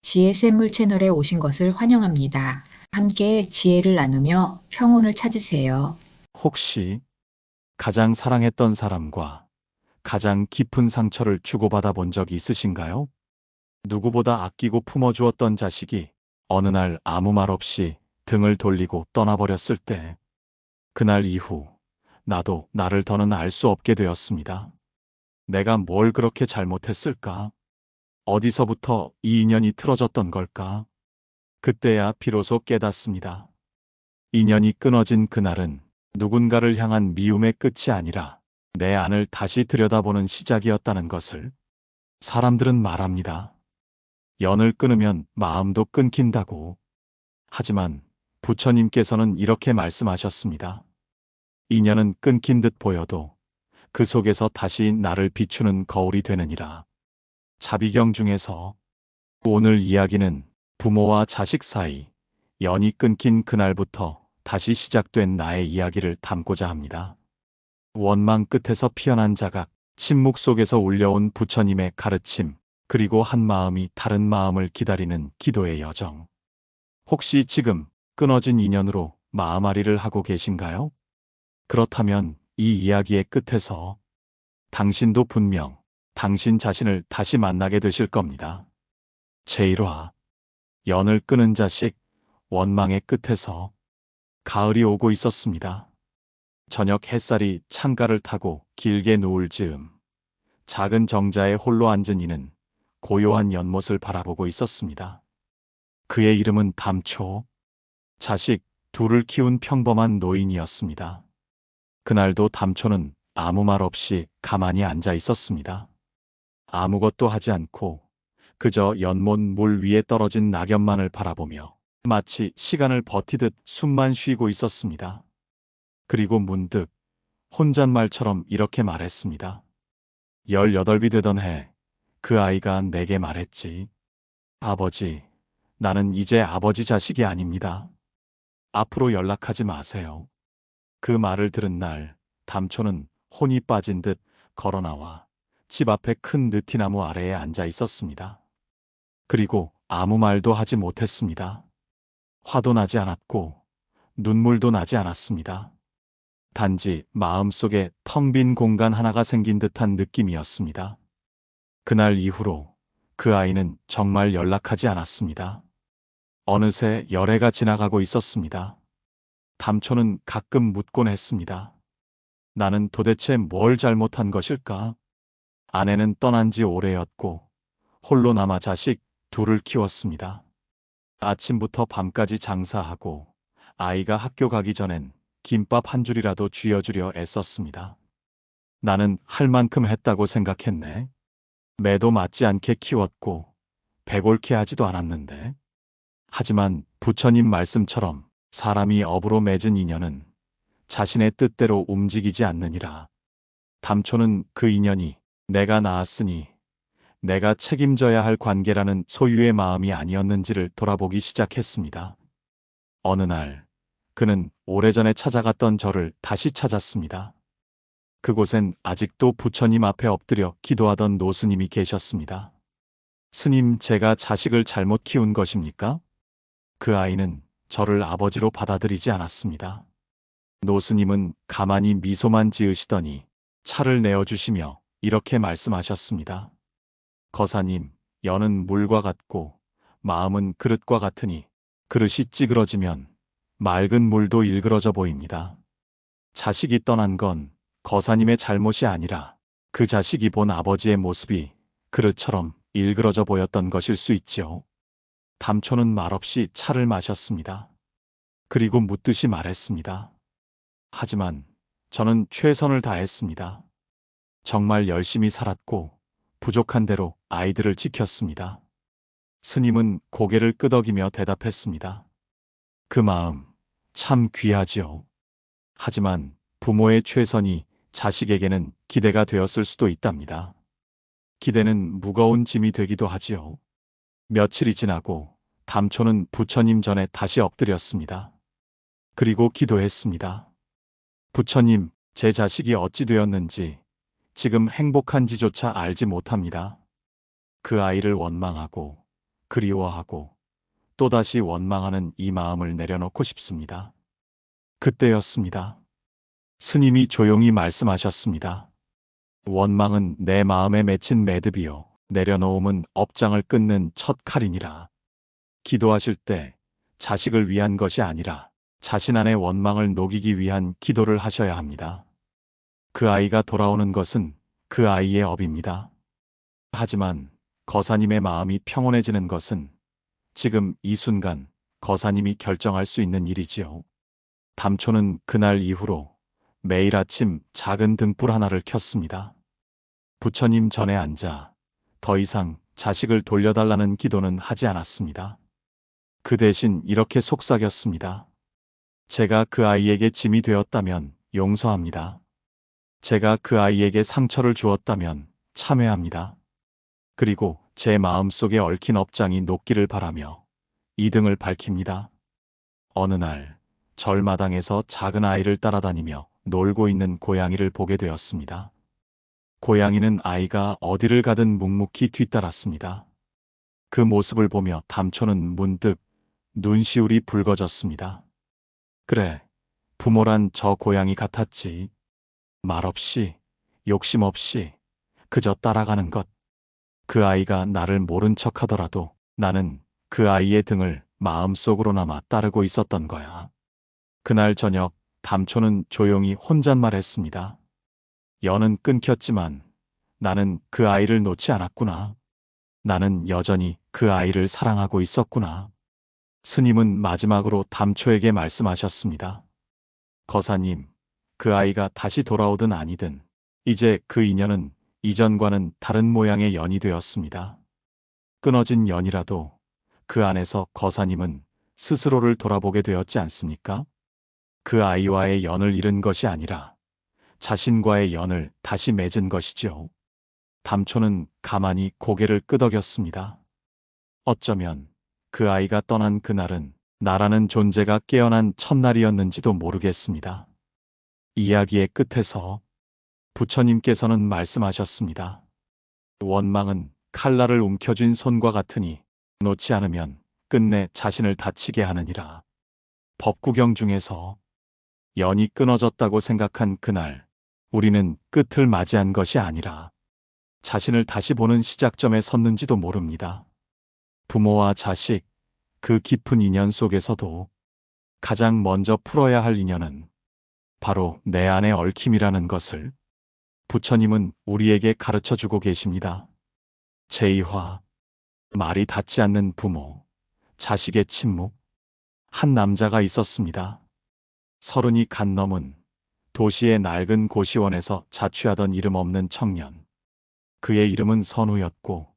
지혜 샘물 채널에 오신 것을 환영합니다. 함께 지혜를 나누며 평온을 찾으세요. 혹시 가장 사랑했던 사람과 가장 깊은 상처를 주고받아 본 적이 있으신가요? 누구보다 아끼고 품어주었던 자식이 어느 날 아무 말 없이 등을 돌리고 떠나버렸을 때, 그날 이후 나도 나를 더는 알 수 없게 되었습니다. 내가 뭘 그렇게 잘못했을까? 어디서부터 이 인연이 틀어졌던 걸까? 그때야 비로소 깨닫습니다. 인연이 끊어진 그날은 누군가를 향한 미움의 끝이 아니라 내 안을 다시 들여다보는 시작이었다는 것을. 사람들은 말합니다. 연을 끊으면 마음도 끊긴다고. 하지만 부처님께서는 이렇게 말씀하셨습니다. 인연은 끊긴 듯 보여도 그 속에서 다시 나를 비추는 거울이 되느니라. 자비경 중에서 오늘 이야기는 부모와 자식 사이 연이 끊긴 그날부터 다시 시작된 나의 이야기를 담고자 합니다. 원망 끝에서 피어난 자각, 침묵 속에서 울려온 부처님의 가르침, 그리고 한 마음이 다른 마음을 기다리는 기도의 여정. 혹시 지금 끊어진 인연으로 마음앓이를 하고 계신가요? 그렇다면 이 이야기의 끝에서 당신도 분명 당신 자신을 다시 만나게 되실 겁니다. 제1화 연을 끊은 자식, 원망의 끝에서. 가을이 오고 있었습니다. 저녁 햇살이 창가를 타고 길게 누울 즈음, 작은 정자에 홀로 앉은 이는 고요한 연못을 바라보고 있었습니다. 그의 이름은 담초. 자식 둘을 키운 평범한 노인이었습니다. 그날도 담초는 아무 말 없이 가만히 앉아 있었습니다. 아무것도 하지 않고 그저 연못 물 위에 떨어진 낙엽만을 바라보며 마치 시간을 버티듯 숨만 쉬고 있었습니다. 그리고 문득 혼잣말처럼 이렇게 말했습니다. 18이 되던 해 그 아이가 내게 말했지. 아버지, 나는 이제 아버지 자식이 아닙니다. 앞으로 연락하지 마세요. 그 말을 들은 날 담초는 혼이 빠진 듯 걸어나와 집 앞에 큰 느티나무 아래에 앉아 있었습니다. 그리고 아무 말도 하지 못했습니다. 화도 나지 않았고 눈물도 나지 않았습니다. 단지 마음속에 텅 빈 공간 하나가 생긴 듯한 느낌이었습니다. 그날 이후로 그 아이는 정말 연락하지 않았습니다. 어느새 열해가 지나가고 있었습니다. 담초는 가끔 묻곤 했습니다. 나는 도대체 뭘 잘못한 것일까? 아내는 떠난 지 오래였고 홀로 남아 자식 둘을 키웠습니다. 아침부터 밤까지 장사하고 아이가 학교 가기 전엔 김밥 한 줄이라도 쥐어주려 애썼습니다. 나는 할 만큼 했다고 생각했네. 매도 맞지 않게 키웠고 배골케 하지도 않았는데. 하지만 부처님 말씀처럼 사람이 업으로 맺은 인연은 자신의 뜻대로 움직이지 않느니라. 담초는 그 인연이 내가 낳았으니 내가 책임져야 할 관계라는 소유의 마음이 아니었는지를 돌아보기 시작했습니다. 어느 날 그는 오래전에 찾아갔던 저를 다시 찾았습니다. 그곳엔 아직도 부처님 앞에 엎드려 기도하던 노스님이 계셨습니다. 스님, 제가 자식을 잘못 키운 것입니까? 그 아이는 저를 아버지로 받아들이지 않았습니다. 노스님은 가만히 미소만 지으시더니 차를 내어주시며 이렇게 말씀하셨습니다. 거사님, 연은 물과 같고 마음은 그릇과 같으니 그릇이 찌그러지면 맑은 물도 일그러져 보입니다. 자식이 떠난 건 거사님의 잘못이 아니라 그 자식이 본 아버지의 모습이 그릇처럼 일그러져 보였던 것일 수 있지요. 담초는 말없이 차를 마셨습니다. 그리고 묻듯이 말했습니다. 하지만 저는 최선을 다했습니다. 정말 열심히 살았고 부족한 대로 아이들을 지켰습니다. 스님은 고개를 끄덕이며 대답했습니다. 그 마음 참 귀하지요. 하지만 부모의 최선이 자식에게는 기대가 되었을 수도 있답니다. 기대는 무거운 짐이 되기도 하지요. 며칠이 지나고 담초는 부처님 전에 다시 엎드렸습니다. 그리고 기도했습니다. 부처님, 제 자식이 어찌 되었는지 지금 행복한지조차 알지 못합니다. 그 아이를 원망하고 그리워하고 또다시 원망하는 이 마음을 내려놓고 싶습니다. 그때였습니다. 스님이 조용히 말씀하셨습니다. 원망은 내 마음에 맺힌 매듭이요. 내려놓음은 업장을 끊는 첫 칼이니라. 기도하실 때 자식을 위한 것이 아니라 자신 안의 원망을 녹이기 위한 기도를 하셔야 합니다. 그 아이가 돌아오는 것은 그 아이의 업입니다. 하지만 거사님의 마음이 평온해지는 것은 지금 이 순간 거사님이 결정할 수 있는 일이지요. 담초는 그날 이후로 매일 아침 작은 등불 하나를 켰습니다. 부처님 전에 앉아 더 이상 자식을 돌려달라는 기도는 하지 않았습니다. 그 대신 이렇게 속삭였습니다. 제가 그 아이에게 짐이 되었다면 용서합니다. 제가 그 아이에게 상처를 주었다면 참회합니다. 그리고 제 마음속에 얽힌 업장이 녹기를 바라며 이 등을 밝힙니다. 어느 날 절마당에서 작은 아이를 따라다니며 놀고 있는 고양이를 보게 되었습니다. 고양이는 아이가 어디를 가든 묵묵히 뒤따랐습니다. 그 모습을 보며 담초는 문득 눈시울이 붉어졌습니다. 그래, 부모란 저 고양이 같았지. 말없이, 욕심 없이, 그저 따라가는 것. 그 아이가 나를 모른 척 하더라도 나는 그 아이의 등을 마음속으로나마 따르고 있었던 거야. 그날 저녁 담초는 조용히 혼잣말했습니다. 연은 끊겼지만 나는 그 아이를 놓지 않았구나. 나는 여전히 그 아이를 사랑하고 있었구나. 스님은 마지막으로 담초에게 말씀하셨습니다. 거사님, 그 아이가 다시 돌아오든 아니든 이제 그 인연은 이전과는 다른 모양의 연이 되었습니다. 끊어진 연이라도 그 안에서 거사님은 스스로를 돌아보게 되었지 않습니까? 그 아이와의 연을 잃은 것이 아니라 자신과의 연을 다시 맺은 것이죠. 담초는 가만히 고개를 끄덕였습니다. 어쩌면 그 아이가 떠난 그날은 나라는 존재가 깨어난 첫날이었는지도 모르겠습니다. 이야기의 끝에서 부처님께서는 말씀하셨습니다. 원망은 칼날을 움켜쥔 손과 같으니 놓지 않으면 끝내 자신을 다치게 하느니라. 법구경 중에서 연이 끊어졌다고 생각한 그날 우리는 끝을 맞이한 것이 아니라 자신을 다시 보는 시작점에 섰는지도 모릅니다. 부모와 자식, 그 깊은 인연 속에서도 가장 먼저 풀어야 할 인연은 바로 내 안의 얽힘이라는 것을 부처님은 우리에게 가르쳐 주고 계십니다. 제2화, 말이 닿지 않는 부모, 자식의 침묵. 한 남자가 있었습니다. 30이 간 넘은 도시의 낡은 고시원에서 자취하던 이름 없는 청년. 그의 이름은 선우였고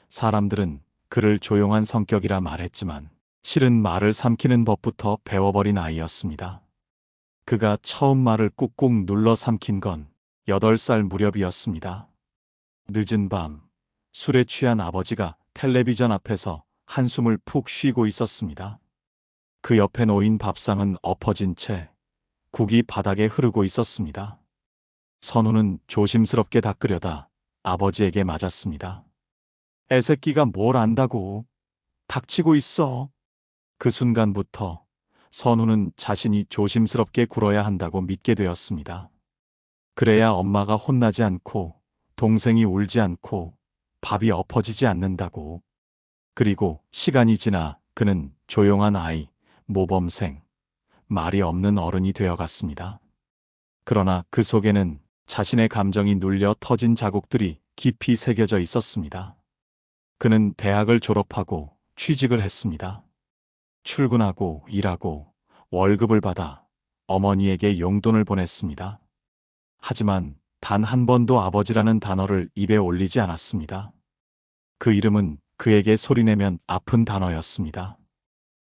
사람들은 그를 조용한 성격이라 말했지만 실은 말을 삼키는 법부터 배워버린 아이였습니다. 그가 처음 말을 꾹꾹 눌러 삼킨 건 8살 무렵이었습니다. 늦은 밤 술에 취한 아버지가 텔레비전 앞에서 한숨을 푹 쉬고 있었습니다. 그 옆에 놓인 밥상은 엎어진 채 국이 바닥에 흐르고 있었습니다. 선우는 조심스럽게 닦으려다 아버지에게 맞았습니다. 애새끼가 뭘 안다고. 닥치고 있어. 그 순간부터 선우는 자신이 조심스럽게 굴어야 한다고 믿게 되었습니다. 그래야 엄마가 혼나지 않고 동생이 울지 않고 밥이 엎어지지 않는다고. 그리고 시간이 지나 그는 조용한 아이, 모범생, 말이 없는 어른이 되어갔습니다. 그러나 그 속에는 자신의 감정이 눌려 터진 자국들이 깊이 새겨져 있었습니다. 그는 대학을 졸업하고 취직을 했습니다. 출근하고 일하고 월급을 받아 어머니에게 용돈을 보냈습니다. 하지만 단 한 번도 아버지라는 단어를 입에 올리지 않았습니다. 그 이름은 그에게 소리내면 아픈 단어였습니다.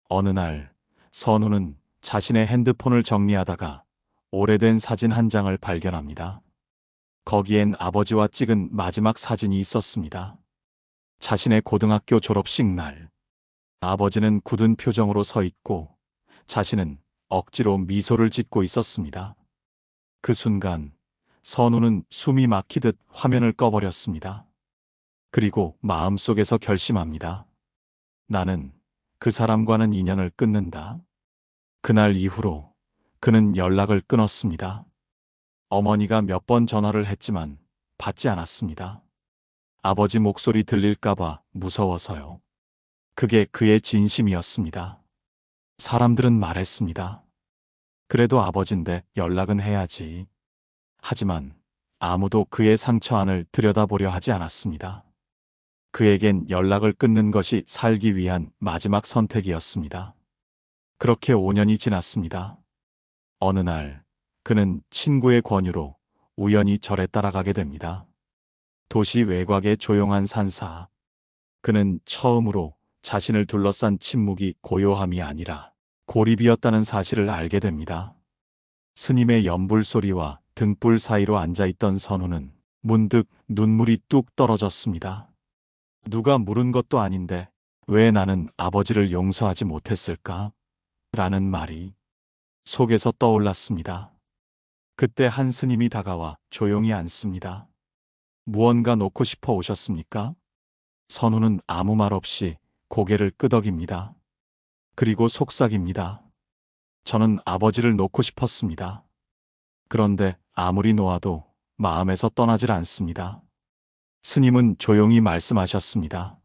어느 날 선우는 자신의 핸드폰을 정리하다가 오래된 사진 한 장을 발견합니다. 거기엔 아버지와 찍은 마지막 사진이 있었습니다. 자신의 고등학교 졸업식 날, 아버지는 굳은 표정으로 서 있고 자신은 억지로 미소를 짓고 있었습니다. 그 순간 선우는 숨이 막히듯 화면을 꺼버렸습니다. 그리고 마음속에서 결심합니다. 나는 그 사람과는 인연을 끊는다. 그날 이후로 그는 연락을 끊었습니다. 어머니가 몇 번 전화를 했지만 받지 않았습니다. 아버지 목소리 들릴까봐 무서워서요. 그게 그의 진심이었습니다. 사람들은 말했습니다. 그래도 아버진데 연락은 해야지. 하지만 아무도 그의 상처 안을 들여다보려 하지 않았습니다. 그에겐 연락을 끊는 것이 살기 위한 마지막 선택이었습니다. 그렇게 5년이 지났습니다. 어느 날 그는 친구의 권유로 우연히 절에 따라가게 됩니다. 도시 외곽의 조용한 산사. 그는 처음으로 자신을 둘러싼 침묵이 고요함이 아니라 고립이었다는 사실을 알게 됩니다. 스님의 연불 소리와 등불 사이로 앉아있던 선우는 문득 눈물이 뚝 떨어졌습니다. 누가 물은 것도 아닌데 왜 나는 아버지를 용서하지 못했을까? 라는 말이 속에서 떠올랐습니다. 그때 한 스님이 다가와 조용히 앉습니다. 무언가 놓고 싶어 오셨습니까? 선우는 아무 말 없이 고개를 끄덕입니다. 그리고 속삭입니다. 저는 아버지를 놓고 싶었습니다. 그런데 아무리 놓아도 마음에서 떠나질 않습니다. 스님은 조용히 말씀하셨습니다.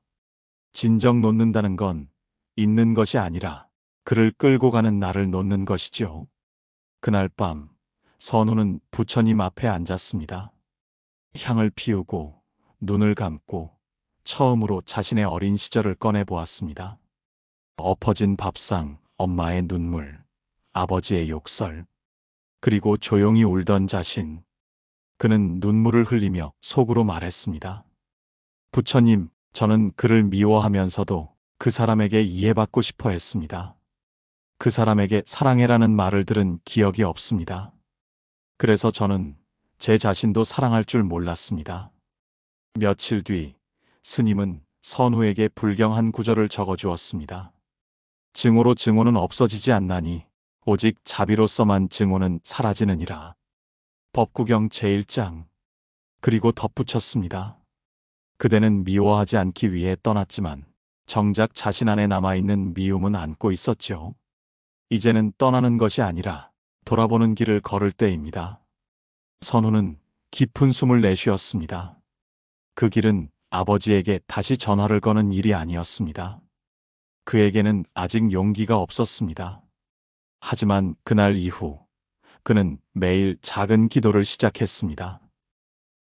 진정 놓는다는 건 있는 것이 아니라 그를 끌고 가는 나를 놓는 것이죠. 그날 밤 선우는 부처님 앞에 앉았습니다. 향을 피우고 눈을 감고 처음으로 자신의 어린 시절을 꺼내 보았습니다. 엎어진 밥상, 엄마의 눈물, 아버지의 욕설, 그리고 조용히 울던 자신. 그는 눈물을 흘리며 속으로 말했습니다. 부처님, 저는 그를 미워하면서도 그 사람에게 이해받고 싶어 했습니다. 그 사람에게 사랑해라는 말을 들은 기억이 없습니다. 그래서 저는 제 자신도 사랑할 줄 몰랐습니다. 며칠 뒤 스님은 선우에게 불경 한 구절을 적어주었습니다. 증오로 증오는 없어지지 않나니 오직 자비로서만 증오는 사라지느니라. 법구경 제1장. 그리고 덧붙였습니다. 그대는 미워하지 않기 위해 떠났지만 정작 자신 안에 남아있는 미움은 안고 있었죠. 이제는 떠나는 것이 아니라 돌아보는 길을 걸을 때입니다. 선우는 깊은 숨을 내쉬었습니다. 그 길은 아버지에게 다시 전화를 거는 일이 아니었습니다. 그에게는 아직 용기가 없었습니다. 하지만 그날 이후 그는 매일 작은 기도를 시작했습니다.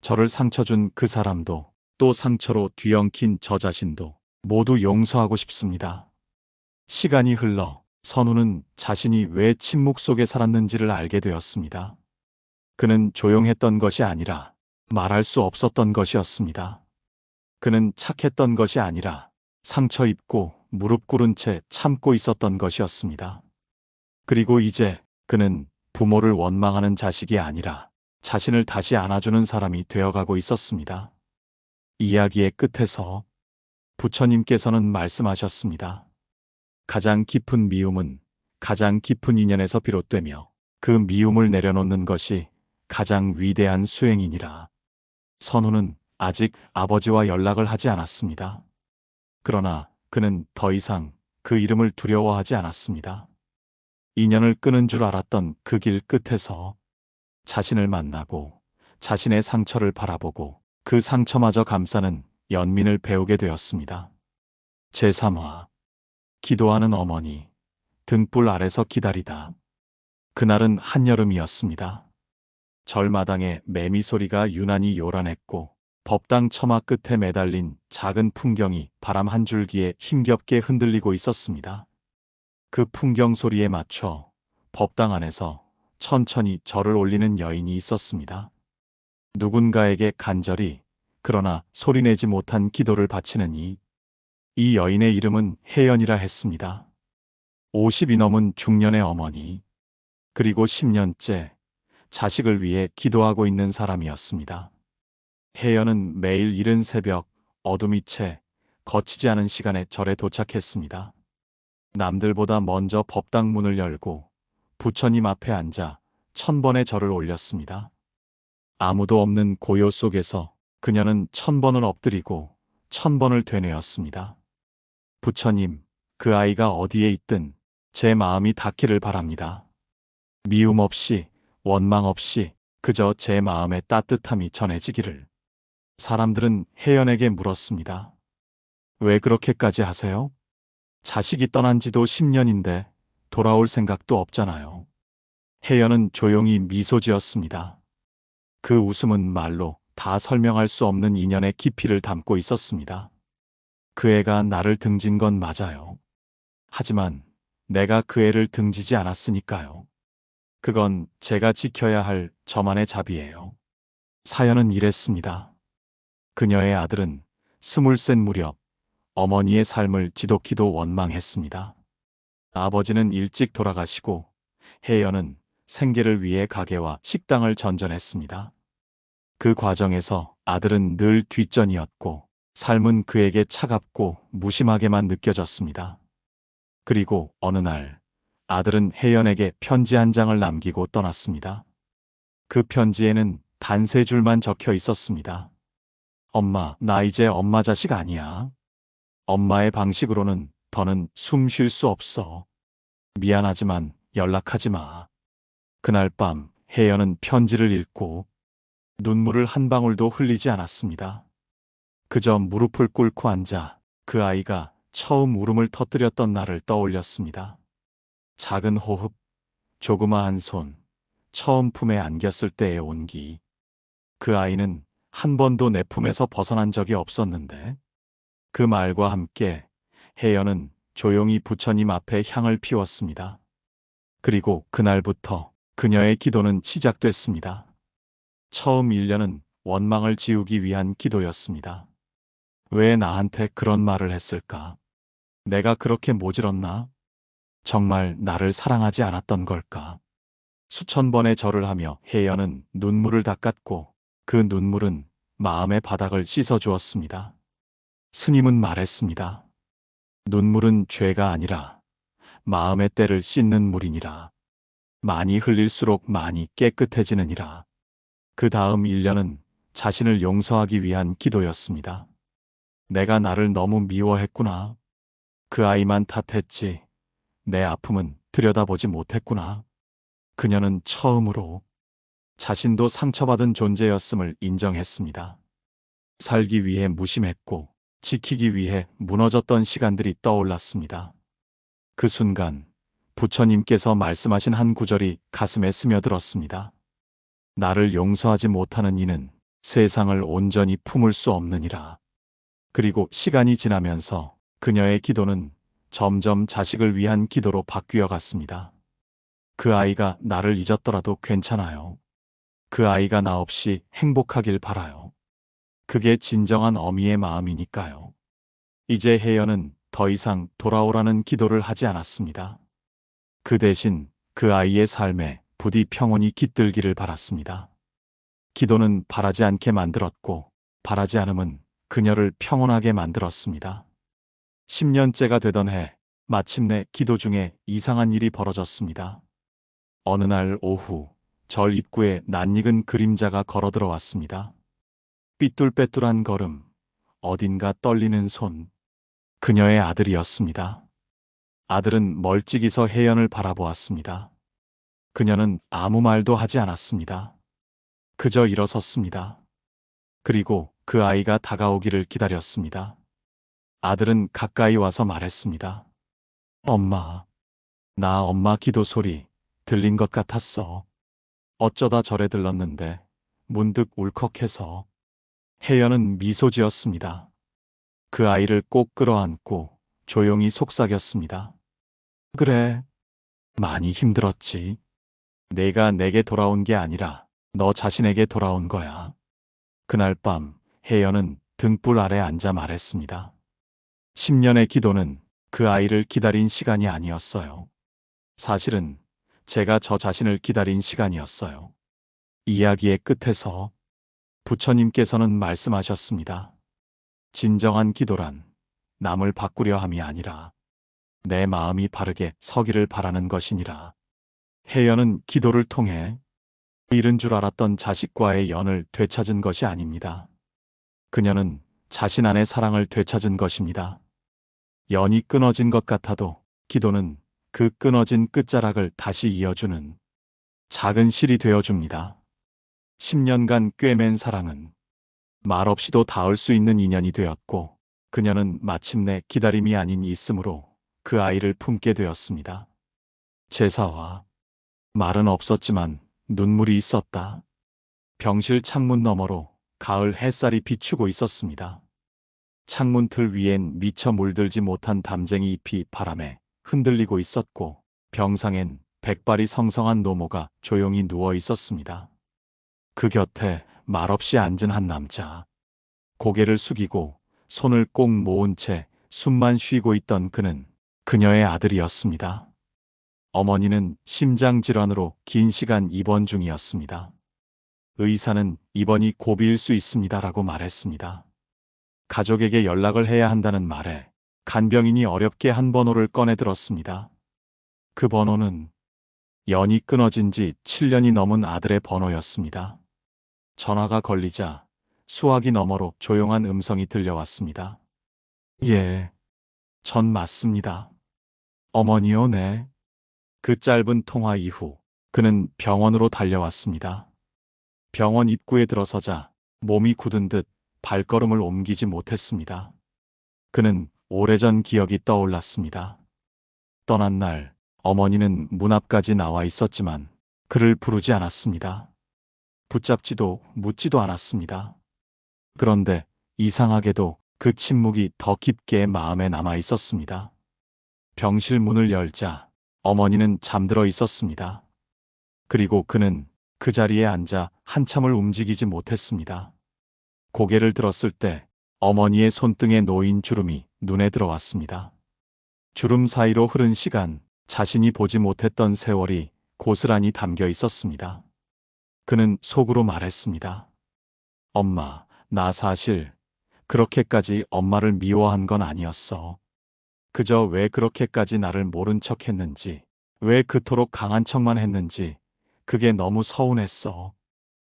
저를 상처 준 그 사람도 또 상처로 뒤엉킨 저 자신도 모두 용서하고 싶습니다. 시간이 흘러 선우는 자신이 왜 침묵 속에 살았는지를 알게 되었습니다. 그는 조용했던 것이 아니라 말할 수 없었던 것이었습니다. 그는 착했던 것이 아니라 상처 입고 무릎 꿇은 채 참고 있었던 것이었습니다. 그리고 이제 그는 부모를 원망하는 자식이 아니라 자신을 다시 안아주는 사람이 되어가고 있었습니다. 이야기의 끝에서 부처님께서는 말씀하셨습니다. 가장 깊은 미움은 가장 깊은 인연에서 비롯되며 그 미움을 내려놓는 것이 가장 위대한 수행이니라. 선우는 아직 아버지와 연락을 하지 않았습니다. 그러나 그는 더 이상 그 이름을 두려워하지 않았습니다. 인연을 끊은 줄 알았던 그 길 끝에서 자신을 만나고 자신의 상처를 바라보고 그 상처마저 감싸는 연민을 배우게 되었습니다. 제3화. 기도하는 어머니. 등불 아래서 기다리다. 그날은 한여름이었습니다. 절마당에 매미 소리가 유난히 요란했고 법당 처마 끝에 매달린 작은 풍경이 바람 한 줄기에 힘겹게 흔들리고 있었습니다. 그 풍경 소리에 맞춰 법당 안에서 천천히 절을 올리는 여인이 있었습니다. 누군가에게 간절히 그러나 소리내지 못한 기도를 바치는 이 여인의 이름은 혜연이라 했습니다. 50이 넘은 중년의 어머니, 그리고 10년째 자식을 위해 기도하고 있는 사람이었습니다. 혜연은 매일 이른 새벽 어둠이 채 거치지 않은 시간에 절에 도착했습니다. 남들보다 먼저 법당 문을 열고 부처님 앞에 앉아 1000번의 절을 올렸습니다. 아무도 없는 고요 속에서 그녀는 1000번을 엎드리고 1000번을 되뇌었습니다. 부처님, 그 아이가 어디에 있든 제 마음이 닿기를 바랍니다. 미움 없이, 원망 없이 그저 제 마음의 따뜻함이 전해지기를. 사람들은 혜연에게 물었습니다. 왜 그렇게까지 하세요? 자식이 떠난 지도 10년인데 돌아올 생각도 없잖아요. 혜연은 조용히 미소 지었습니다. 그 웃음은 말로 다 설명할 수 없는 인연의 깊이를 담고 있었습니다. 그 애가 나를 등진 건 맞아요. 하지만 내가 그 애를 등지지 않았으니까요. 그건 제가 지켜야 할 저만의 자비예요. 사연은 이랬습니다. 그녀의 아들은 20살 무렵 어머니의 삶을 지독히도 원망했습니다. 아버지는 일찍 돌아가시고 혜연은 생계를 위해 가게와 식당을 전전했습니다. 그 과정에서 아들은 늘 뒷전이었고 삶은 그에게 차갑고 무심하게만 느껴졌습니다. 그리고 어느 날 아들은 혜연에게 편지 한 장을 남기고 떠났습니다. 그 편지에는 단 3줄만 적혀 있었습니다. 엄마, 나 이제 엄마 자식 아니야. 엄마의 방식으로는 더는 숨 쉴 수 없어. 미안하지만 연락하지 마. 그날 밤 혜연은 편지를 읽고 눈물을 한 방울도 흘리지 않았습니다. 그저 무릎을 꿇고 앉아 그 아이가 처음 울음을 터뜨렸던 날을 떠올렸습니다. 작은 호흡, 조그마한 손, 처음 품에 안겼을 때의 온기. 그 아이는 한 번도 내 품에서 벗어난 적이 없었는데 그 말과 함께 혜연은 조용히 부처님 앞에 향을 피웠습니다. 그리고 그날부터 그녀의 기도는 시작됐습니다. 처음 1년은 원망을 지우기 위한 기도였습니다. 왜 나한테 그런 말을 했을까? 내가 그렇게 모질었나? 정말 나를 사랑하지 않았던 걸까? 수천 번의 절을 하며 혜연은 눈물을 닦았고 그 눈물은 마음의 바닥을 씻어주었습니다. 스님은 말했습니다. 눈물은 죄가 아니라 마음의 때를 씻는 물이니라. 많이 흘릴수록 많이 깨끗해지느니라. 그 다음 1년은 자신을 용서하기 위한 기도였습니다. 내가 나를 너무 미워했구나. 그 아이만 탓했지. 내 아픔은 들여다보지 못했구나. 그녀는 처음으로 자신도 상처받은 존재였음을 인정했습니다. 살기 위해 무심했고 지키기 위해 무너졌던 시간들이 떠올랐습니다. 그 순간 부처님께서 말씀하신 한 구절이 가슴에 스며들었습니다. 나를 용서하지 못하는 이는 세상을 온전히 품을 수 없느니라. 그리고 시간이 지나면서 그녀의 기도는 점점 자식을 위한 기도로 바뀌어 갔습니다. 그 아이가 나를 잊었더라도 괜찮아요. 그 아이가 나 없이 행복하길 바라요. 그게 진정한 어미의 마음이니까요. 이제 혜연은 더 이상 돌아오라는 기도를 하지 않았습니다. 그 대신 그 아이의 삶에 부디 평온이 깃들기를 바랐습니다. 기도는 바라지 않게 만들었고 바라지 않음은 그녀를 평온하게 만들었습니다. 10년째가 되던 해 마침내 기도 중에 이상한 일이 벌어졌습니다. 어느 날 오후 절 입구에 낯익은 그림자가 걸어 들어왔습니다. 삐뚤빼뚤한 걸음, 어딘가 떨리는 손. 그녀의 아들이었습니다. 아들은 멀찍이 서 혜연을 바라보았습니다. 그녀는 아무 말도 하지 않았습니다. 그저 일어섰습니다. 그리고 그 아이가 다가오기를 기다렸습니다. 아들은 가까이 와서 말했습니다. 엄마, 나 엄마 기도 소리 들린 것 같았어. 어쩌다 절에 들렀는데 문득 울컥해서. 혜연은 미소 지었습니다. 그 아이를 꼭 끌어안고 조용히 속삭였습니다. 그래, 많이 힘들었지. 내가 내게 돌아온 게 아니라 너 자신에게 돌아온 거야. 그날 밤 혜연은 등불 아래 앉아 말했습니다. 10년의 기도는 그 아이를 기다린 시간이 아니었어요. 사실은 제가 저 자신을 기다린 시간이었어요. 이야기의 끝에서 부처님께서는 말씀하셨습니다. 진정한 기도란 남을 바꾸려 함이 아니라 내 마음이 바르게 서기를 바라는 것이니라. 혜연은 기도를 통해 잃은 줄 알았던 자식과의 연을 되찾은 것이 아닙니다. 그녀는 자신 안의 사랑을 되찾은 것입니다. 연이 끊어진 것 같아도 기도는 그 끊어진 끝자락을 다시 이어주는 작은 실이 되어줍니다. 10년간 꿰맨 사랑은 말없이도 닿을 수 있는 인연이 되었고, 그녀는 마침내 기다림이 아닌 있음으로 그 아이를 품게 되었습니다. 제사와 말은 없었지만 눈물이 있었다. 병실 창문 너머로 가을 햇살이 비추고 있었습니다. 창문 틀 위엔 미처 물들지 못한 담쟁이 잎이 바람에 흔들리고 있었고, 병상엔 백발이 성성한 노모가 조용히 누워 있었습니다. 그 곁에 말없이 앉은 한 남자. 고개를 숙이고 손을 꼭 모은 채 숨만 쉬고 있던 그는 그녀의 아들이었습니다. 어머니는 심장질환으로 긴 시간 입원 중이었습니다. 의사는 입원이 고비일 수 있습니다라고 말했습니다. 가족에게 연락을 해야 한다는 말에 간병인이 어렵게 한 번호를 꺼내 들었습니다. 그 번호는 연이 끊어진 지 7년이 넘은 아들의 번호였습니다. 전화가 걸리자 수화기 너머로 조용한 음성이 들려왔습니다. 예, 전 맞습니다. 어머니요, 네. 그 짧은 통화 이후 그는 병원으로 달려왔습니다. 병원 입구에 들어서자 몸이 굳은 듯 발걸음을 옮기지 못했습니다. 그는 오래전 기억이 떠올랐습니다. 떠난 날 어머니는 문 앞까지 나와 있었지만 그를 부르지 않았습니다. 붙잡지도 묻지도 않았습니다. 그런데 이상하게도 그 침묵이 더 깊게 마음에 남아 있었습니다. 병실 문을 열자 어머니는 잠들어 있었습니다. 그리고 그는 그 자리에 앉아 한참을 움직이지 못했습니다. 고개를 들었을 때 어머니의 손등에 놓인 주름이 눈에 들어왔습니다. 주름 사이로 흐른 시간, 자신이 보지 못했던 세월이 고스란히 담겨 있었습니다. 그는 속으로 말했습니다. 엄마, 나 사실 그렇게까지 엄마를 미워한 건 아니었어. 그저 왜 그렇게까지 나를 모른 척 했는지, 왜 그토록 강한 척만 했는지 그게 너무 서운했어.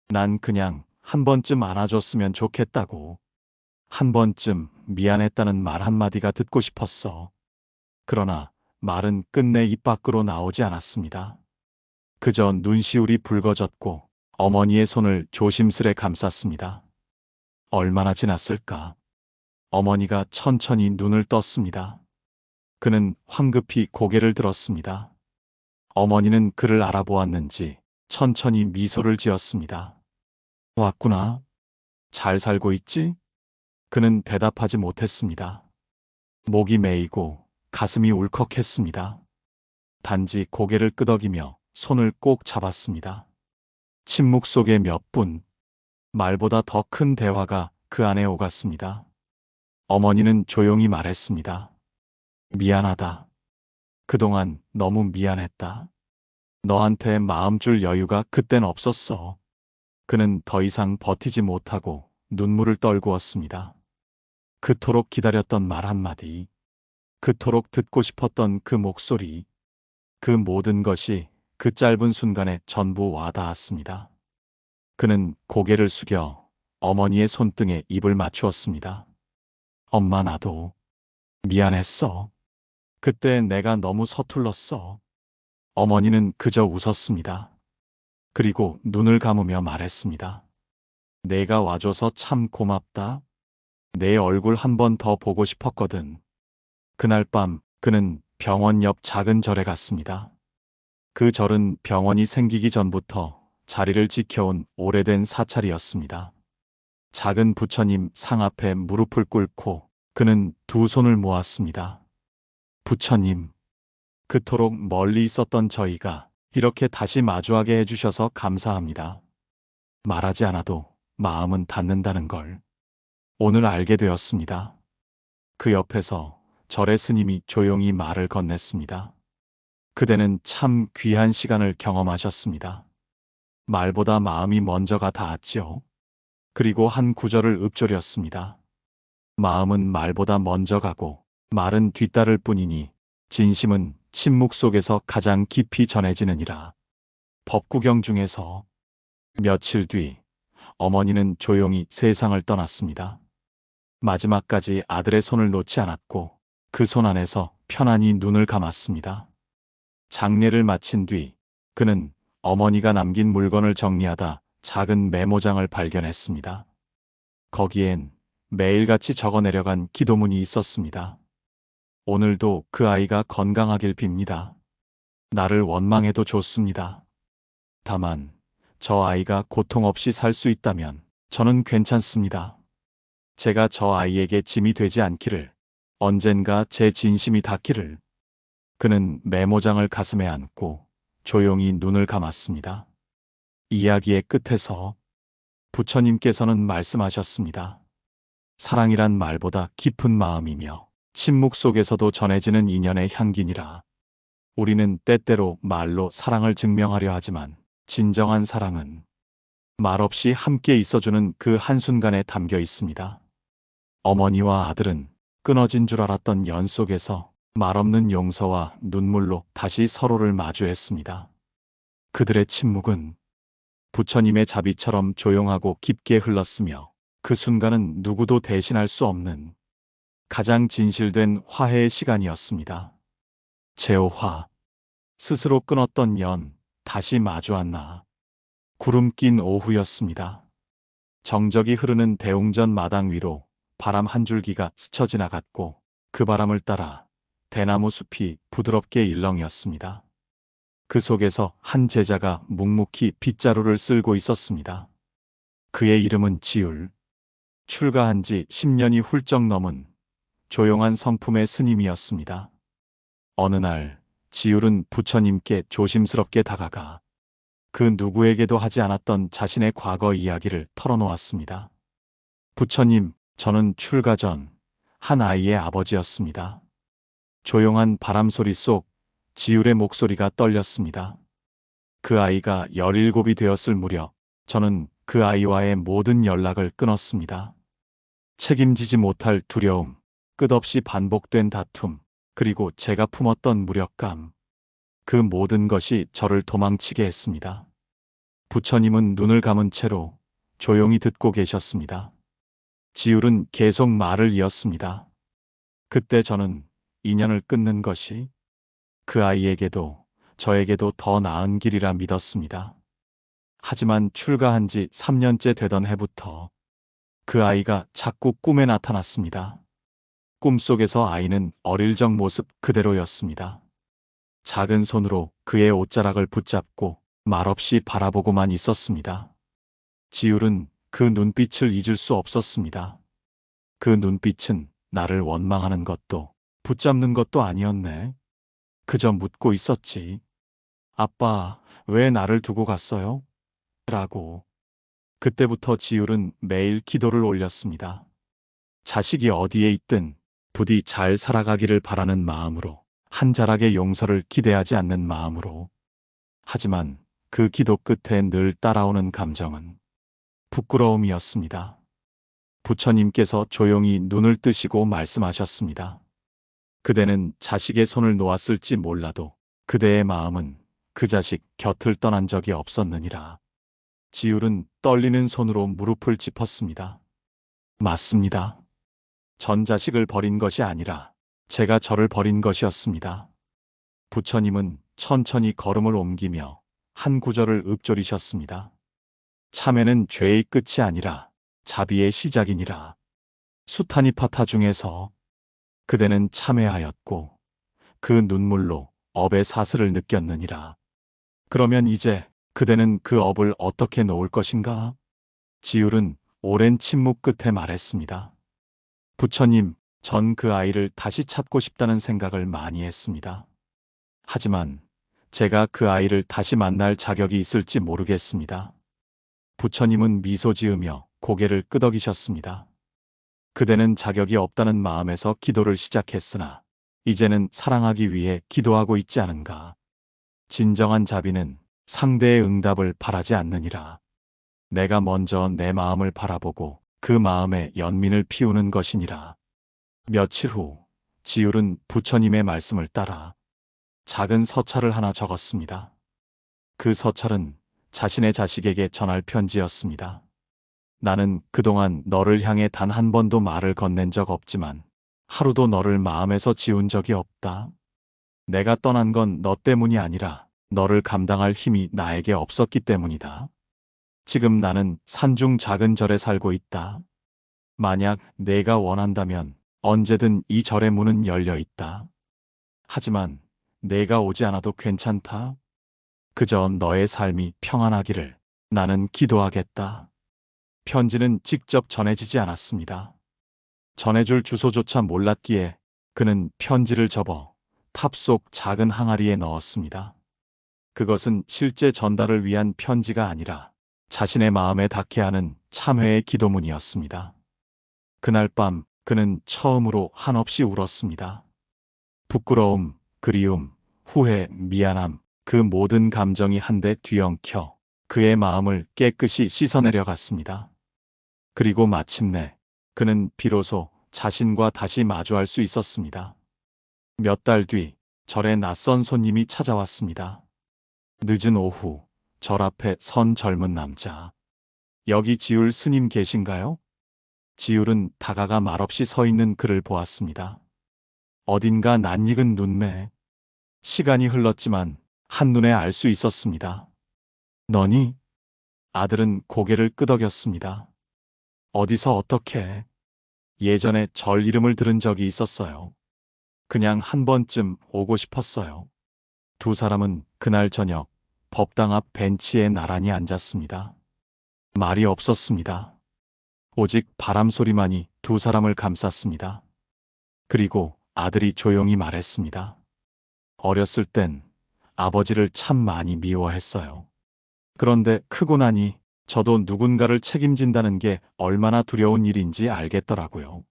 난 그냥 한 번쯤 안아줬으면 좋겠다고. 한 번쯤 미안했다는 말 한마디가 듣고 싶었어. 그러나 말은 끝내 입 밖으로 나오지 않았습니다. 그저 눈시울이 붉어졌고 어머니의 손을 조심스레 감쌌습니다. 얼마나 지났을까? 어머니가 천천히 눈을 떴습니다. 그는 황급히 고개를 들었습니다. 어머니는 그를 알아보았는지 천천히 미소를 지었습니다. 왔구나. 잘 살고 있지? 그는 대답하지 못했습니다. 목이 메이고 가슴이 울컥했습니다. 단지 고개를 끄덕이며 손을 꼭 잡았습니다. 침묵 속의 몇 분, 말보다 더 큰 대화가 그 안에 오갔습니다. 어머니는 조용히 말했습니다. 미안하다. 그동안 너무 미안했다. 너한테 마음 줄 여유가 그땐 없었어. 그는 더 이상 버티지 못하고 눈물을 떨구었습니다. 그토록 기다렸던 말 한마디, 그토록 듣고 싶었던 그 목소리, 그 모든 것이 그 짧은 순간에 전부 와닿았습니다. 그는 고개를 숙여 어머니의 손등에 입을 맞추었습니다. 엄마, 나도 미안했어. 그때 내가 너무 서툴렀어. 어머니는 그저 웃었습니다. 그리고 눈을 감으며 말했습니다. 내가 와줘서 참 고맙다. 내 얼굴 한 번 더 보고 싶었거든. 그날 밤 그는 병원 옆 작은 절에 갔습니다. 그 절은 병원이 생기기 전부터 자리를 지켜온 오래된 사찰이었습니다. 작은 부처님 상 앞에 무릎을 꿇고 그는 두 손을 모았습니다. 부처님, 그토록 멀리 있었던 저희가 이렇게 다시 마주하게 해주셔서 감사합니다. 말하지 않아도 마음은 닿는다는 걸 오늘 알게 되었습니다. 그 옆에서 절의 스님이 조용히 말을 건넸습니다. 그대는 참 귀한 시간을 경험하셨습니다. 말보다 마음이 먼저가 닿았지요. 그리고 한 구절을 읊조렸습니다. 마음은 말보다 먼저 가고 말은 뒤따를 뿐이니 진심은 침묵 속에서 가장 깊이 전해지느니라. 법구경 중에서. 며칠 뒤 어머니는 조용히 세상을 떠났습니다. 마지막까지 아들의 손을 놓지 않았고 그 손 안에서 편안히 눈을 감았습니다. 장례를 마친 뒤 그는 어머니가 남긴 물건을 정리하다 작은 메모장을 발견했습니다. 거기엔 매일같이 적어 내려간 기도문이 있었습니다. 오늘도 그 아이가 건강하길 빕니다. 나를 원망해도 좋습니다. 다만 저 아이가 고통 없이 살 수 있다면 저는 괜찮습니다. 제가 저 아이에게 짐이 되지 않기를, 언젠가 제 진심이 닿기를. 그는 메모장을 가슴에 안고 조용히 눈을 감았습니다. 이야기의 끝에서 부처님께서는 말씀하셨습니다. 사랑이란 말보다 깊은 마음이며 침묵 속에서도 전해지는 인연의 향기니라. 우리는 때때로 말로 사랑을 증명하려 하지만 진정한 사랑은 말없이 함께 있어주는 그 한순간에 담겨 있습니다. 어머니와 아들은 끊어진 줄 알았던 연 속에서 말없는 용서와 눈물로 다시 서로를 마주했습니다. 그들의 침묵은 부처님의 자비처럼 조용하고 깊게 흘렀으며 그 순간은 누구도 대신할 수 없는 가장 진실된 화해의 시간이었습니다. 제오화. 스스로 끊었던 연, 다시 마주한나. 구름 낀 오후였습니다. 정적이 흐르는 대웅전 마당 위로 바람 한 줄기가 스쳐 지나갔고 그 바람을 따라 대나무 숲이 부드럽게 일렁였습니다. 그 속에서 한 제자가 묵묵히 빗자루를 쓸고 있었습니다. 그의 이름은 지율. 출가한 지 10년이 훌쩍 넘은 조용한 성품의 스님이었습니다. 어느 날 지율은 부처님께 조심스럽게 다가가 그 누구에게도 하지 않았던 자신의 과거 이야기를 털어놓았습니다. 부처님, 저는 출가 전 한 아이의 아버지였습니다. 조용한 바람소리 속 지율의 목소리가 떨렸습니다. 그 아이가 17이 되었을 무렵 저는 그 아이와의 모든 연락을 끊었습니다. 책임지지 못할 두려움, 끝없이 반복된 다툼, 그리고 제가 품었던 무력감, 그 모든 것이 저를 도망치게 했습니다. 부처님은 눈을 감은 채로 조용히 듣고 계셨습니다. 지율은 계속 말을 이었습니다. 그때 저는 인연을 끊는 것이 그 아이에게도 저에게도 더 나은 길이라 믿었습니다. 하지만 출가한 지 3년째 되던 해부터 그 아이가 자꾸 꿈에 나타났습니다. 꿈속에서 아이는 어릴 적 모습 그대로였습니다. 작은 손으로 그의 옷자락을 붙잡고 말없이 바라보고만 있었습니다. 지율은 그 눈빛을 잊을 수 없었습니다. 그 눈빛은 나를 원망하는 것도 붙잡는 것도 아니었네. 그저 묻고 있었지. 아빠, 왜 나를 두고 갔어요? 라고. 그때부터 지율은 매일 기도를 올렸습니다. 자식이 어디에 있든 부디 잘 살아가기를 바라는 마음으로, 한 자락의 용서를 기대하지 않는 마음으로. 하지만 그 기도 끝에 늘 따라오는 감정은 부끄러움이었습니다. 부처님께서 조용히 눈을 뜨시고 말씀하셨습니다. 그대는 자식의 손을 놓았을지 몰라도 그대의 마음은 그 자식 곁을 떠난 적이 없었느니라. 지율은 떨리는 손으로 무릎을 짚었습니다. 맞습니다. 전 자식을 버린 것이 아니라 제가 저를 버린 것이었습니다. 부처님은 천천히 걸음을 옮기며 한 구절을 읊조리셨습니다. 참회는 죄의 끝이 아니라 자비의 시작이니라. 수타니파타 중에서 그대는 참회하였고 그 눈물로 업의 사슬을 느꼈느니라. 그러면 이제 그대는 그 업을 어떻게 놓을 것인가? 지율은 오랜 침묵 끝에 말했습니다. 부처님, 전 그 아이를 다시 찾고 싶다는 생각을 많이 했습니다. 하지만 제가 그 아이를 다시 만날 자격이 있을지 모르겠습니다. 부처님은 미소 지으며 고개를 끄덕이셨습니다. 그대는 자격이 없다는 마음에서 기도를 시작했으나 이제는 사랑하기 위해 기도하고 있지 않은가. 진정한 자비는 상대의 응답을 바라지 않느니라. 내가 먼저 내 마음을 바라보고 그 마음에 연민을 피우는 것이니라. 며칠 후 지율은 부처님의 말씀을 따라 작은 서찰을 하나 적었습니다. 그 서찰은 자신의 자식에게 전할 편지였습니다. 나는 그동안 너를 향해 단 한 번도 말을 건넨 적 없지만 하루도 너를 마음에서 지운 적이 없다. 내가 떠난 건 너 때문이 아니라 너를 감당할 힘이 나에게 없었기 때문이다. 지금 나는 산중 작은 절에 살고 있다. 만약 내가 원한다면 언제든 이 절의 문은 열려 있다. 하지만 내가 오지 않아도 괜찮다. 그저 너의 삶이 평안하기를 나는 기도하겠다. 편지는 직접 전해지지 않았습니다. 전해줄 주소조차 몰랐기에 그는 편지를 접어 탑 속 작은 항아리에 넣었습니다. 그것은 실제 전달을 위한 편지가 아니라 자신의 마음에 닿게 하는 참회의 기도문이었습니다. 그날 밤 그는 처음으로 한없이 울었습니다. 부끄러움, 그리움, 후회, 미안함, 그 모든 감정이 한데 뒤엉켜 그의 마음을 깨끗이 씻어내려 갔습니다. 그리고 마침내 그는 비로소 자신과 다시 마주할 수 있었습니다. 몇 달 뒤 절에 낯선 손님이 찾아왔습니다. 늦은 오후 절 앞에 선 젊은 남자. 여기 지울 스님 계신가요? 지울은 다가가 말없이 서 있는 그를 보았습니다. 어딘가 낯익은 눈매. 시간이 흘렀지만 한눈에 알 수 있었습니다. 너니? 아들은 고개를 끄덕였습니다. 어디서 어떻게? 예전에 절 이름을 들은 적이 있었어요. 그냥 한 번쯤 오고 싶었어요. 두 사람은 그날 저녁 법당 앞 벤치에 나란히 앉았습니다. 말이 없었습니다. 오직 바람 소리만이 두 사람을 감쌌습니다. 그리고 아들이 조용히 말했습니다. 어렸을 땐 아버지를 참 많이 미워했어요. 그런데 크고 나니 저도 누군가를 책임진다는 게 얼마나 두려운 일인지 알겠더라고요.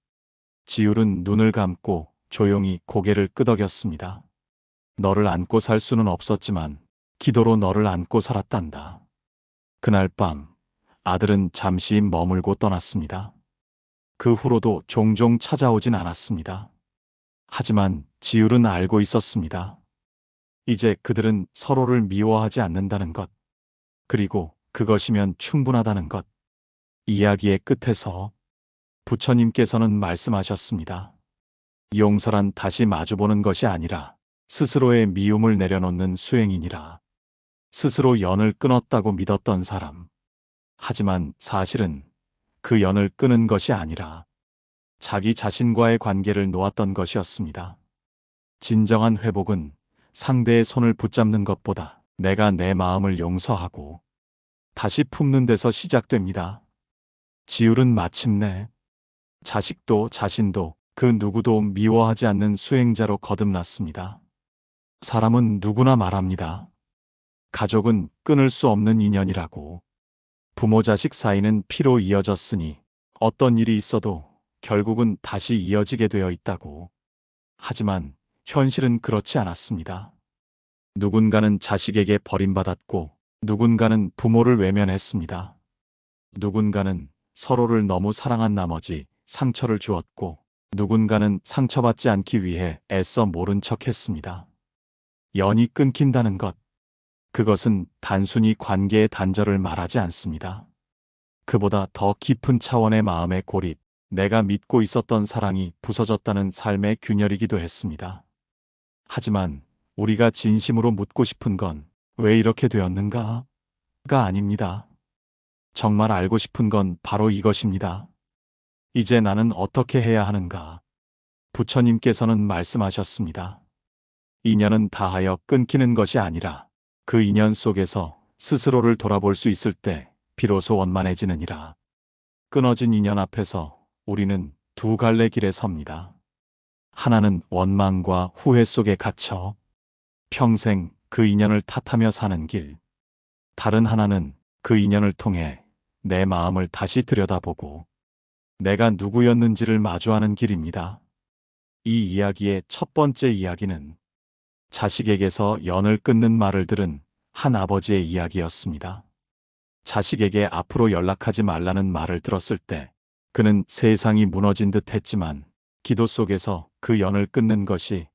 지울은 눈을 감고 조용히 고개를 끄덕였습니다. 너를 안고 살 수는 없었지만 기도로 너를 안고 살았단다. 그날 밤 아들은 잠시 머물고 떠났습니다. 그 후로도 종종 찾아오진 않았습니다. 하지만 지울은 알고 있었습니다. 이제 그들은 서로를 미워하지 않는다는 것, 그리고 그것이면 충분하다는 것. 이야기의 끝에서 부처님께서는 말씀하셨습니다. 용서란 다시 마주보는 것이 아니라 스스로의 미움을 내려놓는 수행이니라. 스스로 연을 끊었다고 믿었던 사람. 하지만 사실은 그 연을 끊은 것이 아니라 자기 자신과의 관계를 놓았던 것이었습니다. 진정한 회복은 상대의 손을 붙잡는 것보다 내가 내 마음을 용서하고 다시 품는 데서 시작됩니다. 지울은 마침내 자식도 자신도 그 누구도 미워하지 않는 수행자로 거듭났습니다. 사람은 누구나 말합니다. 가족은 끊을 수 없는 인연이라고. 부모 자식 사이는 피로 이어졌으니 어떤 일이 있어도 결국은 다시 이어지게 되어 있다고. 하지만 현실은 그렇지 않았습니다. 누군가는 자식에게 버림받았고 누군가는 부모를 외면했습니다. 누군가는 서로를 너무 사랑한 나머지 상처를 주었고 누군가는 상처받지 않기 위해 애써 모른 척했습니다. 연이 끊긴다는 것, 그것은 단순히 관계의 단절을 말하지 않습니다. 그보다 더 깊은 차원의 마음의 고립, 내가 믿고 있었던 사랑이 부서졌다는 삶의 균열이기도 했습니다. 하지만 우리가 진심으로 묻고 싶은 건 왜 이렇게 되었는가가 아닙니다. 정말 알고 싶은 건 바로 이것입니다. 이제 나는 어떻게 해야 하는가? 부처님께서는 말씀하셨습니다. 인연은 다하여 끊기는 것이 아니라 그 인연 속에서 스스로를 돌아볼 수 있을 때 비로소 원만해지느니라. 끊어진 인연 앞에서 우리는 두 갈래 길에 섭니다. 하나는 원망과 후회 속에 갇혀 평생 그 인연을 탓하며 사는 길. 다른 하나는 그 인연을 통해 내 마음을 다시 들여다보고 내가 누구였는지를 마주하는 길입니다. 이 이야기의 첫 번째 이야기는 자식에게서 연을 끊는 말을 들은 한 아버지의 이야기였습니다. 자식에게 앞으로 연락하지 말라는 말을 들었을 때 그는 세상이 무너진 듯 했지만 기도 속에서 그 연을 끊는 것이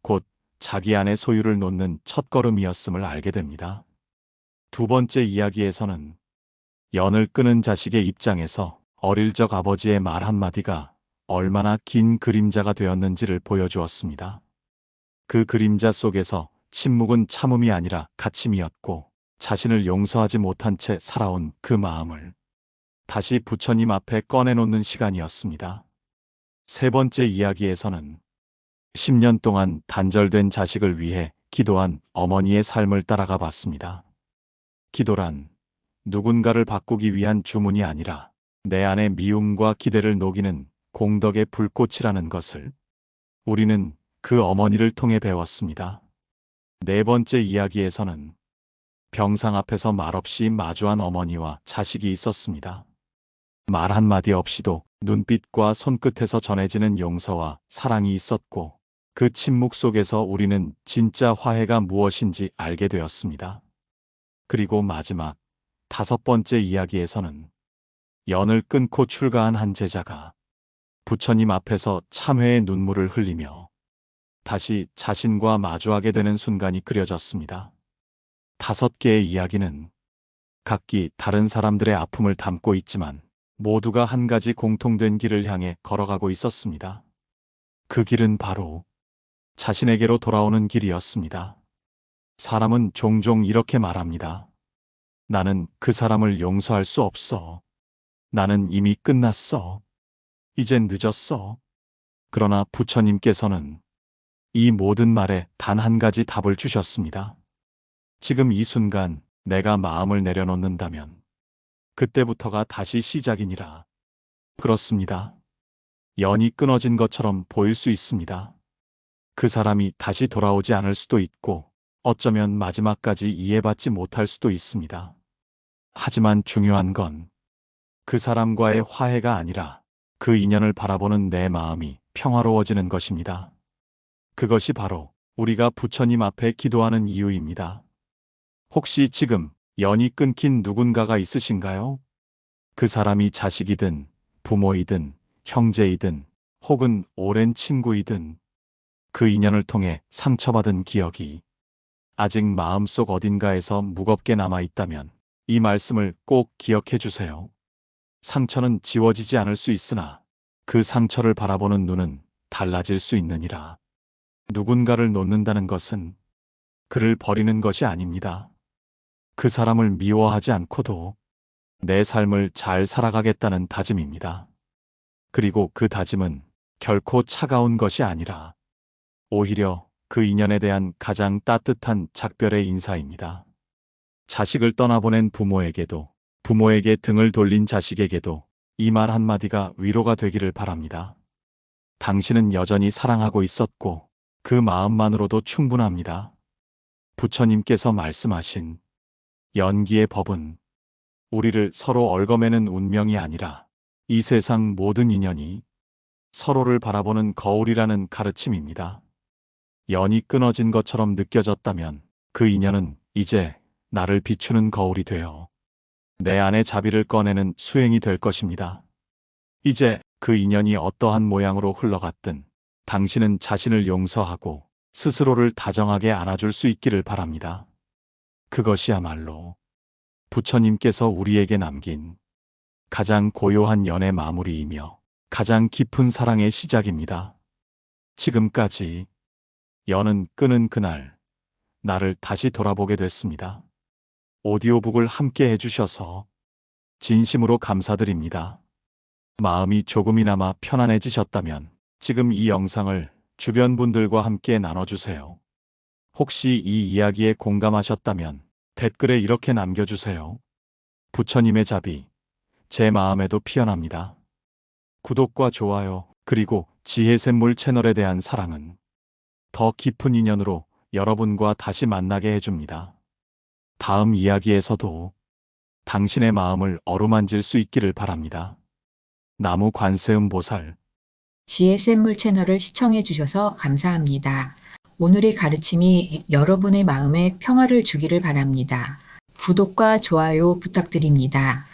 곧 자기 안의 소유를 놓는 첫걸음이었음을 알게 됩니다. 두 번째 이야기에서는 연을 끊은 자식의 입장에서 어릴 적 아버지의 말 한마디가 얼마나 긴 그림자가 되었는지를 보여주었습니다. 그 그림자 속에서 침묵은 참음이 아니라 갇힘이었고 자신을 용서하지 못한 채 살아온 그 마음을 다시 부처님 앞에 꺼내놓는 시간이었습니다. 세 번째 이야기에서는 10년 동안 단절된 자식을 위해 기도한 어머니의 삶을 따라가 봤습니다. 기도란 누군가를 바꾸기 위한 주문이 아니라 내 안의 미움과 기대를 녹이는 공덕의 불꽃이라는 것을 우리는 그 어머니를 통해 배웠습니다. 네 번째 이야기에서는 병상 앞에서 말없이 마주한 어머니와 자식이 있었습니다. 말 한마디 없이도 눈빛과 손끝에서 전해지는 용서와 사랑이 있었고 그 침묵 속에서 우리는 진짜 화해가 무엇인지 알게 되었습니다. 그리고 마지막 다섯 번째 이야기에서는 연을 끊고 출가한 한 제자가 부처님 앞에서 참회의 눈물을 흘리며 다시 자신과 마주하게 되는 순간이 그려졌습니다. 다섯 개의 이야기는 각기 다른 사람들의 아픔을 담고 있지만 모두가 한 가지 공통된 길을 향해 걸어가고 있었습니다. 그 길은 바로 자신에게로 돌아오는 길이었습니다. 사람은 종종 이렇게 말합니다. 나는 그 사람을 용서할 수 없어. 나는 이미 끝났어. 이젠 늦었어. 그러나 부처님께서는 이 모든 말에 단 한 가지 답을 주셨습니다. 지금 이 순간 내가 마음을 내려놓는다면 그때부터가 다시 시작이니라. 그렇습니다. 연이 끊어진 것처럼 보일 수 있습니다. 그 사람이 다시 돌아오지 않을 수도 있고 어쩌면 마지막까지 이해받지 못할 수도 있습니다. 하지만 중요한 건 그 사람과의 화해가 아니라 그 인연을 바라보는 내 마음이 평화로워지는 것입니다. 그것이 바로 우리가 부처님 앞에 기도하는 이유입니다. 혹시 지금 연이 끊긴 누군가가 있으신가요? 그 사람이 자식이든 부모이든 형제이든 혹은 오랜 친구이든 그 인연을 통해 상처받은 기억이 아직 마음속 어딘가에서 무겁게 남아있다면 이 말씀을 꼭 기억해 주세요. 상처는 지워지지 않을 수 있으나 그 상처를 바라보는 눈은 달라질 수 있느니라. 누군가를 놓는다는 것은 그를 버리는 것이 아닙니다. 그 사람을 미워하지 않고도 내 삶을 잘 살아가겠다는 다짐입니다. 그리고 그 다짐은 결코 차가운 것이 아니라 오히려 그 인연에 대한 가장 따뜻한 작별의 인사입니다. 자식을 떠나보낸 부모에게도 부모에게 등을 돌린 자식에게도 이 말 한마디가 위로가 되기를 바랍니다. 당신은 여전히 사랑하고 있었고 그 마음만으로도 충분합니다. 부처님께서 말씀하신 연기의 법은 우리를 서로 얽어매는 운명이 아니라 이 세상 모든 인연이 서로를 바라보는 거울이라는 가르침입니다. 연이 끊어진 것처럼 느껴졌다면 그 인연은 이제 나를 비추는 거울이 되어 내 안의 자비를 꺼내는 수행이 될 것입니다. 이제 그 인연이 어떠한 모양으로 흘러갔든 당신은 자신을 용서하고 스스로를 다정하게 안아줄 수 있기를 바랍니다. 그것이야말로 부처님께서 우리에게 남긴 가장 고요한 연의 마무리이며 가장 깊은 사랑의 시작입니다. 지금까지 연은 끊은 그날 나를 다시 돌아보게 됐습니다. 오디오북을 함께 해주셔서 진심으로 감사드립니다. 마음이 조금이나마 편안해지셨다면 지금 이 영상을 주변 분들과 함께 나눠주세요. 혹시 이 이야기에 공감하셨다면 댓글에 이렇게 남겨주세요. 부처님의 자비, 제 마음에도 피어납니다. 구독과 좋아요, 그리고 지혜샘물 채널에 대한 사랑은 더 깊은 인연으로 여러분과 다시 만나게 해줍니다. 다음 이야기에서도 당신의 마음을 어루만질 수 있기를 바랍니다. 나무 관세음 보살. 지혜샘물 채널을 시청해 주셔서 감사합니다. 오늘의 가르침이 여러분의 마음에 평화를 주기를 바랍니다. 구독과 좋아요 부탁드립니다.